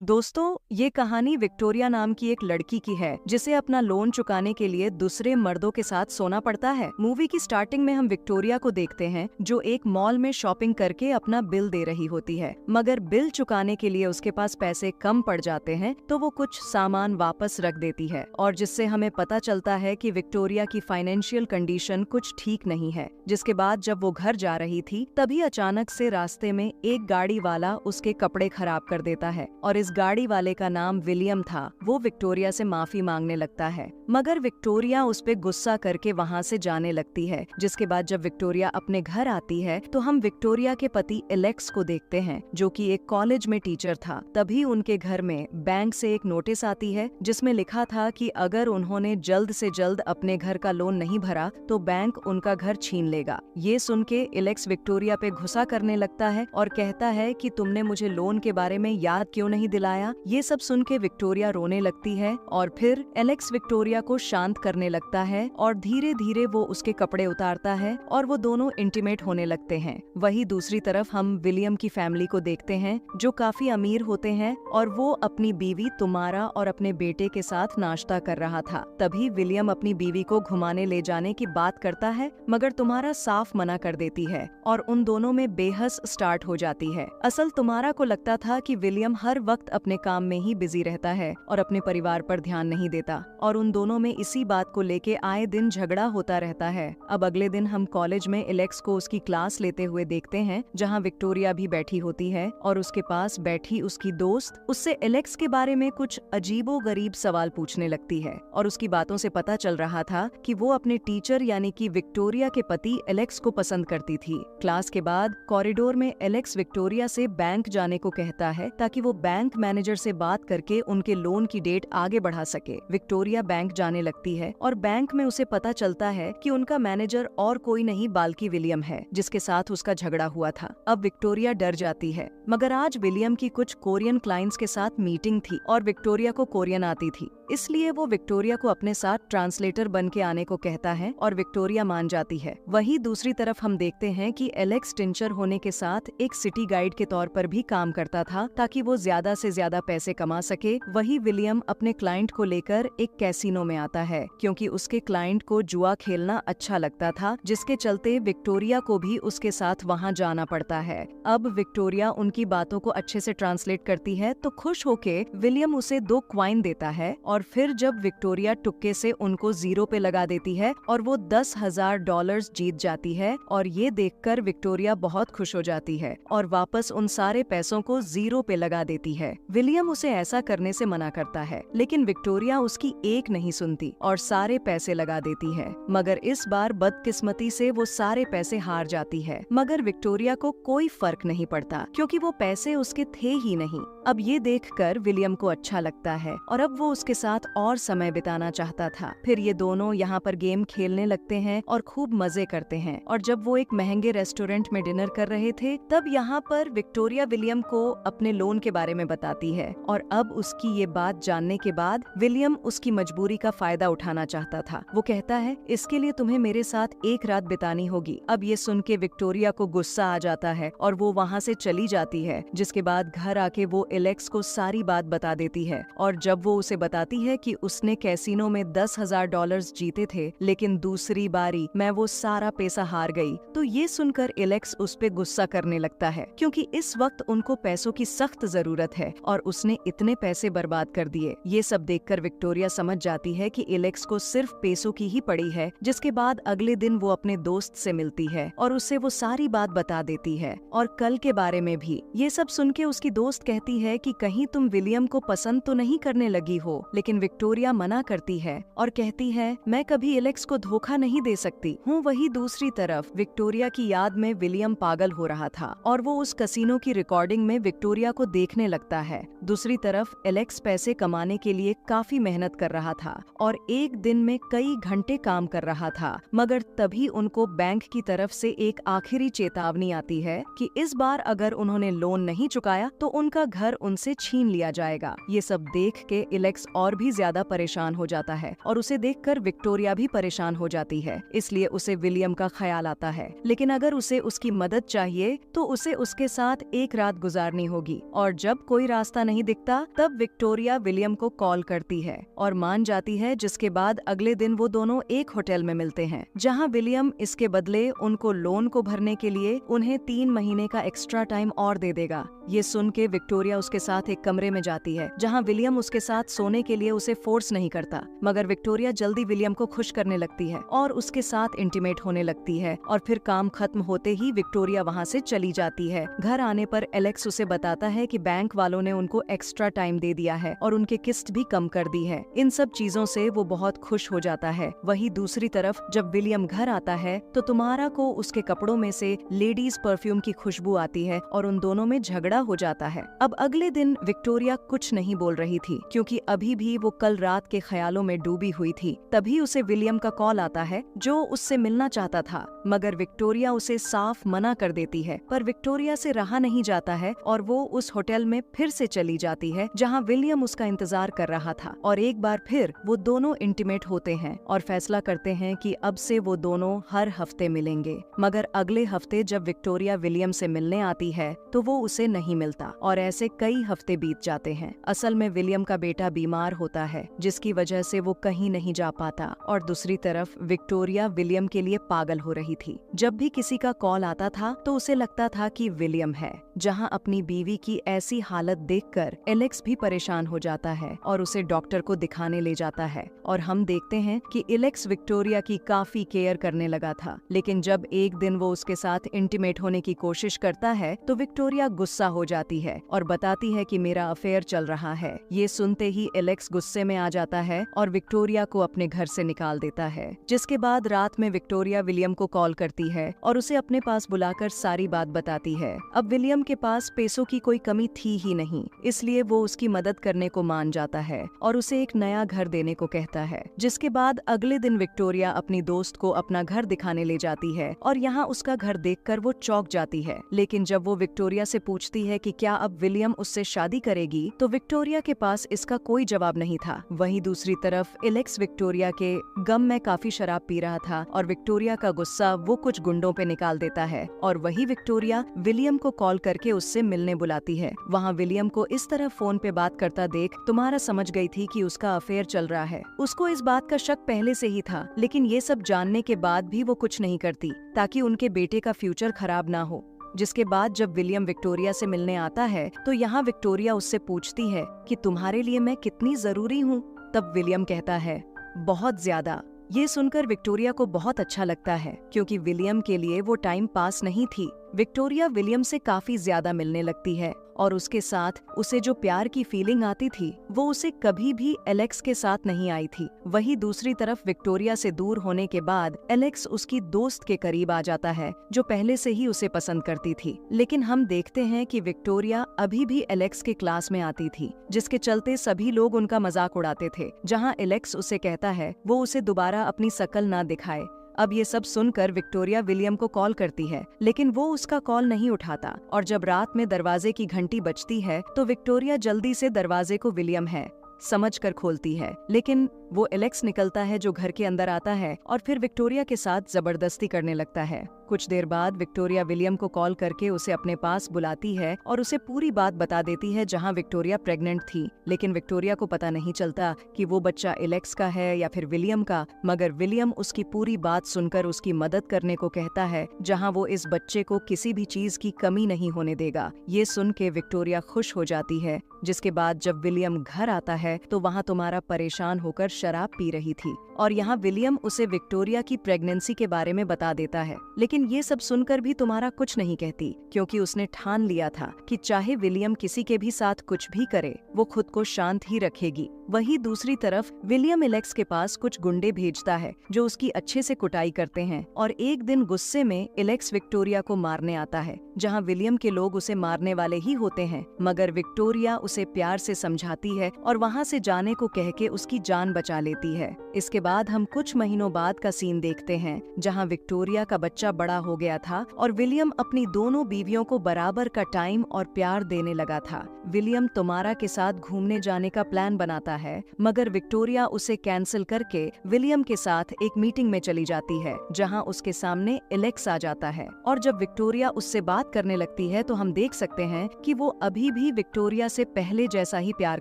दोस्तों, ये कहानी विक्टोरिया नाम की एक लड़की की है जिसे अपना लोन चुकाने के लिए दूसरे मर्दों के साथ सोना पड़ता है। मूवी की स्टार्टिंग में हम विक्टोरिया को देखते हैं जो एक मॉल में शॉपिंग करके अपना बिल दे रही होती है, मगर बिल चुकाने के लिए उसके पास पैसे कम पड़ जाते हैं तो वो कुछ सामान वापस रख देती है, और जिससे हमें पता चलता है कि विक्टोरिया की फाइनेंशियल कंडीशन कुछ ठीक नहीं है। जिसके बाद जब वो घर जा रही थी तभी अचानक से रास्ते में एक गाड़ी वाला उसके कपड़े खराब कर देता है, और इस गाड़ी वाले का नाम विलियम था। वो विक्टोरिया से माफी मांगने लगता है, मगर विक्टोरिया उस पे गुस्सा करके वहाँ से जाने लगती है। जिसके बाद जब विक्टोरिया अपने घर आती है तो हम विक्टोरिया के पति एलेक्स को देखते हैं जो कि एक कॉलेज में टीचर था। तभी उनके घर में बैंक से एक नोटिस आती है जिसमें लिखा था कि अगर उन्होंने जल्द से जल्द अपने घर का लोन नहीं भरा तो बैंक उनका घर छीन लेगा। ये सुन के एलेक्स विक्टोरिया पे गुस्सा करने लगता है और कहता है कि तुमने मुझे लोन के बारे में याद क्यों नहीं दिलाया। ये सब सुन के विक्टोरिया रोने लगती है और फिर एलेक्स विक्टोरिया को शांत करने लगता है और धीरे धीरे वो उसके कपड़े उतारता है और वो दोनों इंटीमेट होने लगते हैं। वही दूसरी तरफ हम विलियम की फैमिली को देखते हैं जो काफी अमीर होते हैं और वो अपनी बीवी तुम्हारा और अपने बेटे के साथ नाश्ता कर रहा था। तभी विलियम अपनी बीवी को घुमाने ले जाने की बात करता है, मगर तुम्हारा साफ मना कर देती है और उन दोनों में बेहस स्टार्ट हो जाती है। असल तुम्हारा को लगता था कि विलियम हर वक्त अपने काम में ही बिजी रहता है और अपने परिवार पर ध्यान नहीं देता, और उन दोनों में इसी बात को लेके आए दिन झगड़ा होता रहता है। अब अगले दिन हम कॉलेज में एलेक्स को उसकी क्लास लेते हुए देखते हैं जहां विक्टोरिया भी बैठी होती है और उसके पास बैठी उसकी दोस्त उससे एलेक्स के बारे में कुछ अजीबोगरीब सवाल पूछने लगती है, और उसकी बातों से पता चल रहा था कि वो अपने टीचर यानी कि विक्टोरिया के पति एलेक्स को पसंद करती थी। क्लास के बाद कॉरिडोर में एलेक्स विक्टोरिया से बैंक जाने को कहता है ताकि वो बैंक मैनेजर से बात करके उनके लोन की डेट आगे बढ़ा सके। विक्टोरिया बैंक जाने लगती है और बैंक में उसे पता चलता है कि उनका मैनेजर और कोई नहीं बल्कि विलियम है जिसके साथ उसका झगड़ा हुआ था। अब विक्टोरिया डर जाती है, मगर आज विलियम की कुछ कोरियन क्लाइंट्स के साथ मीटिंग थी और विक्टोरिया को कोरियन आती थी, इसलिए वो विक्टोरिया को अपने साथ ट्रांसलेटर बन के आने को कहता है और विक्टोरिया मान जाती है। वहीं दूसरी तरफ हम देखते हैं कि एलेक्स टिंचर होने के साथ एक सिटी गाइड के तौर पर भी काम करता था ताकि वो ज्यादा से ज्यादा पैसे कमा सके। वही विलियम अपने क्लाइंट को लेकर एक कैसीनो में आता है क्योंकि उसके क्लाइंट को जुआ खेलना अच्छा लगता था, जिसके चलते विक्टोरिया को भी उसके साथ वहां जाना पड़ता है। अब विक्टोरिया उनकी बातों को अच्छे से ट्रांसलेट करती है तो खुश होके विलियम उसे 2 क्वाइन देता है, और फिर जब विक्टोरिया तुक्के से उनको 0 पे लगा देती है और वो $10,000 जीत जाती है, और ये देखकर विक्टोरिया बहुत खुश हो जाती है और वापस उन सारे पैसों को 0 पे लगा देती है। विलियम उसे ऐसा करने से मना करता है, लेकिन विक्टोरिया उसकी एक नहीं सुनती और सारे पैसे लगा देती है, मगर इस बार बदकिस्मती से वो सारे पैसे हार जाती है। मगर विक्टोरिया को कोई फर्क नहीं पड़ता क्योंकि वो पैसे उसके थे ही नहीं। अब ये देखकर विलियम को अच्छा लगता है और अब वो उसके साथ और समय बिताना चाहता था। फिर ये दोनों यहाँ पर गेम खेलने लगते हैं और खूब मजे करते हैं, और जब वो एक महंगे रेस्टोरेंट में डिनर कर रहे थे तब यहाँ पर विक्टोरिया विलियम को अपने लोन के बारे में बताती है, और अब उसकी ये बात जानने के बाद विलियम उसकी मजबूरी का फायदा उठाना चाहता था। वो कहता है इसके लिए तुम्हें मेरे साथ एक रात बितानी होगी। अब ये सुन के विक्टोरिया को गुस्सा आ जाता है और वो वहाँ से चली जाती है, जिसके बाद घर आके वो एलेक्स को सारी बात बता देती है, और जब वो उसे बताती है कि उसने कैसीनो में $10,000 जीते थे लेकिन दूसरी बारी मैं वो सारा पैसा हार गई, तो ये सुनकर एलेक्स उस पे गुस्सा करने लगता है क्योंकि इस वक्त उनको पैसों की सख्त जरूरत है और उसने इतने पैसे बर्बाद कर दिए। ये सब देखकर विक्टोरिया समझ जाती है कि एलेक्स को सिर्फ पैसों की ही पड़ी है। जिसके बाद अगले दिन वो अपने दोस्त से मिलती है और उससे वो सारी बात बता देती है और कल के बारे में भी। ये सब सुन के उसकी दोस्त कहती है कि कहीं तुम विलियम को पसंद तो नहीं करने लगी हो, लेकिन विक्टोरिया मना करती है और कहती है मैं कभी एलेक्स को धोखा नहीं दे सकती हूँ। वही दूसरी तरफ विक्टोरिया की याद में विलियम पागल हो रहा था और वो उस कसिनो की रिकॉर्डिंग में विक्टोरिया को देखने लगता है। दूसरी तरफ एलेक्स पैसे कमाने के लिए काफी मेहनत कर रहा था और एक दिन में कई घंटे काम कर रहा था, मगर तभी उनको बैंक की तरफ से एक आखिरी चेतावनी आती है कि इस बार अगर उन्होंने लोन नहीं चुकाया तो उनका घर उनसे छीन लिया जाएगा। ये सब देख के एलेक्स और और भी ज्यादा परेशान हो जाता है और उसे देखकर विक्टोरिया भी परेशान हो जाती है। इसलिए उसे विलियम का ख्याल आता है, लेकिन अगर उसे उसकी मदद चाहिए तो उसे उसके साथ एक रात गुजारनी होगी। और जब कोई रास्ता नहीं दिखता तब विक्टोरिया विलियम को कॉल करती है और मान जाती है, जिसके बाद अगले दिन वो दोनों एक होटल में मिलते हैं, जहाँ विलियम इसके बदले उनको लोन को भरने के लिए उन्हें 3 महीने का एक्स्ट्रा टाइम और दे देगा। ये सुन के विक्टोरिया उसके साथ एक कमरे में जाती है, जहाँ विलियम उसके साथ सोने के लिए उसे फोर्स नहीं करता, मगर विक्टोरिया जल्दी विलियम को खुश करने लगती है और उसके साथ इंटीमेट होने लगती है। और फिर काम खत्म होते ही विक्टोरिया वहाँ से चली जाती है। घर आने पर एलेक्स उसे बताता है कि बैंक वालों ने उनको एक्स्ट्रा टाइम दे दिया है और उनके किस्त भी कम कर दी है। इन सब चीजों से वो बहुत खुश हो जाता है। वहीं दूसरी तरफ जब विलियम घर आता है तो तुम्हारा को उसके कपड़ों में से लेडीज परफ्यूम की खुशबू आती है और उन दोनों में झगड़ा हो जाता है। अब अगले दिन विक्टोरिया कुछ नहीं बोल रही थी, क्योंकि अभी भी वो कल रात के ख्यालों में डूबी हुई थी। तभी उसे विलियम का कॉल आता है, जो उससे मिलना चाहता था, मगर विक्टोरिया उसे साफ मना कर देती है। पर विक्टोरिया से रहा नहीं जाता है और वो उस होटल में फिर से चली जाती है जहाँ विलियम उसका इंतजार कर रहा था। और एक बार फिर वो दोनों इंटीमेट होते हैं और फैसला करते हैं कि अब से वो दोनों हर हफ्ते मिलेंगे। मगर अगले हफ्ते जब विक्टोरिया विलियम से मिलने आती है तो वो उसे नहीं मिलता और ऐसे कई हफ्ते बीत जाते हैं। असल में विलियम का बेटा बीमार होता है, जिसकी वजह से वो कहीं नहीं जा पाता। और दूसरी तरफ विक्टोरिया विलियम के लिए पागल हो रही थी। जब भी किसी का कॉल आता था तो उसे लगता था कि विलियम है। जहां अपनी बीवी की ऐसी हालत देखकर एलेक्स भी परेशान हो जाता है और उसे डॉक्टर को दिखाने ले जाता है। और हम देखते हैं कि एलेक्स विक्टोरिया की काफी केयर करने लगा था, लेकिन जब एक दिन वो उसके साथ इंटीमेट होने की कोशिश करता है तो विक्टोरिया गुस्सा हो जाती है और बताती है कि मेरा अफेयर चल रहा है। ये सुनते ही एलेक्स गुस्से में आ जाता है और विक्टोरिया को अपने घर से निकाल देता है। जिसके बाद रात में विक्टोरिया विलियम को कॉल करती है और उसे अपने पास बुलाकर सारी बात बताती है। अब विलियम के पास पैसों की कोई कमी थी ही नहीं, इसलिए वो उसकी मदद करने को मान जाता है और उसे एक नया घर देने को कहता है। जिसके बाद अगले दिन विक्टोरिया अपनी दोस्त को अपना घर दिखाने ले जाती है और यहाँ उसका घर देखकर वो चौंक जाती है। लेकिन जब वो विक्टोरिया से पूछती है कि क्या अब विलियम उससे शादी करेगी, तो विक्टोरिया के पास इसका कोई जवाब नहीं था। वहीं दूसरी तरफ एलेक्स विक्टोरिया के गम में काफी शराब पी रहा था और विक्टोरिया का गुस्सा वो कुछ गुंडों पे निकाल देता है। और वही विक्टोरिया विलियम को कॉल करके उससे मिलने बुलाती है। वहाँ विलियम को इस तरह फोन पे बात करता देख तुम्हारा समझ गई थी कि उसका अफेयर चल रहा है। उसको इस बात का शक पहले से ही था, लेकिन ये सब जानने के बाद भी वो कुछ नहीं करती ताकि उनके बेटे का फ्यूचर खराब ना हो। जिसके बाद जब विलियम विक्टोरिया से मिलने आता है तो यहाँ विक्टोरिया उससे पूछती है कि तुम्हारे लिए मैं कितनी जरूरी हूँ। तब विलियम कहता है बहुत ज्यादा। ये सुनकर विक्टोरिया को बहुत अच्छा लगता है, क्योंकि विलियम के लिए वो टाइम पास नहीं थी। विक्टोरिया विलियम से काफी ज्यादा मिलने लगती है और उसके साथ उसे जो प्यार की फीलिंग आती थी वो उसे कभी भी एलेक्स के साथ नहीं आई थी। वहीं दूसरी तरफ विक्टोरिया से दूर होने के बाद एलेक्स उसकी दोस्त के करीब आ जाता है, जो पहले से ही उसे पसंद करती थी। लेकिन हम देखते हैं कि विक्टोरिया अभी भी एलेक्स के क्लास में आती थी, जिसके चलते सभी लोग उनका मजाक उड़ाते थे। जहाँ एलेक्स उसे कहता है वो उसे दोबारा अपनी शकल ना दिखाए। अब ये सब सुनकर विक्टोरिया विलियम को कॉल करती है, लेकिन वो उसका कॉल नहीं उठाता। और जब रात में दरवाजे की घंटी बजती है तो विक्टोरिया जल्दी से दरवाजे को विलियम है समझकर खोलती है, लेकिन वो एलेक्स निकलता है जो घर के अंदर आता है और फिर विक्टोरिया के साथ जबरदस्ती करने लगता है। कुछ देर बाद विक्टोरिया विलियम को कॉल करके उसे अपने पास बुलाती है और उसे पूरी बात बता देती है जहां विक्टोरिया प्रेग्नेंट थी। लेकिन विक्टोरिया को पता नहीं चलता कि वो बच्चा एलेक्स का है या फिर विलियम का, मगर विलियम उसकी पूरी बात सुनकर उसकी मदद करने को कहता है, जहां वो इस बच्चे को किसी भी चीज की कमी नहीं होने देगा। ये सुन के विक्टोरिया खुश हो जाती है। जिसके बाद जब विलियम घर आता है तो वहाँ तुम्हारा परेशान होकर शराब पी रही थी और यहाँ विलियम उसे विक्टोरिया की प्रेगनेंसी के बारे में बता देता है। लेकिन ये सब सुनकर भी तुम्हारा कुछ नहीं कहती, क्योंकि उसने ठान लिया था कि चाहे विलियम किसी के भी साथ कुछ भी करे, वो खुद को शांत ही रखेगी। वहीं दूसरी तरफ विलियम एलेक्स के पास कुछ गुंडे भेजता है जो उसकी अच्छे से कुटाई करते हैं और एक दिन गुस्से में एलेक्स विक्टोरिया को मारने आता है, जहां विलियम के लोग उसे मारने वाले ही होते हैं, मगर विक्टोरिया उसे प्यार से समझाती है और वहां से जाने को कह के उसकी जान बचा लेती है। इसके बाद हम कुछ महीनों बाद का सीन देखते हैं जहां विक्टोरिया का बच्चा बड़ा हो गया था और विलियम अपनी दोनों बीवियों को बराबर का टाइम और प्यार देने लगा था। विलियम तुम्हारा के साथ घूमने जाने का प्लान बनाता है, मगर विक्टोरिया उसे कैंसिल करके विलियम के साथ एक मीटिंग में चली जाती है जहां उसके सामने एलेक्स आ जाता है। और जब विक्टोरिया उससे बात करने लगती है तो हम देख सकते हैं कि वो अभी भी विक्टोरिया से पहले जैसा ही प्यार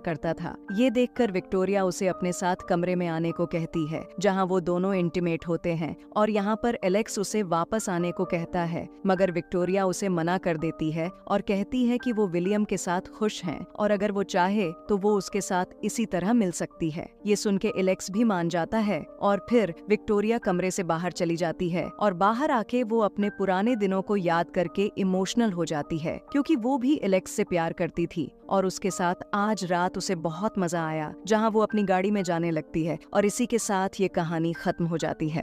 करता था। ये देखकर विक्टोरिया उसे अपने साथ कमरे में आने को कहती है जहां वो दोनों इंटीमेट होते हैं और यहाँ पर एलेक्स उसे वापस आने को कहता है, मगर विक्टोरिया उसे मना कर देती है और कहती है कि वो विलियम के साथ खुश हैं और अगर वो चाहे तो वो उसके साथ इसी तरह मिल सकती है। ये सुन के एलेक्स भी मान जाता है और फिर विक्टोरिया कमरे से बाहर चली जाती है और बाहर आके वो अपने पुराने दिनों को याद करके इमोशनल हो जाती है क्योंकि वो भी एलेक्स से प्यार करती थी और उसके साथ आज रात उसे बहुत मजा आया जहां वो अपनी गाड़ी में जाने लगती है और इसी के साथ ये कहानी खत्म हो जाती है।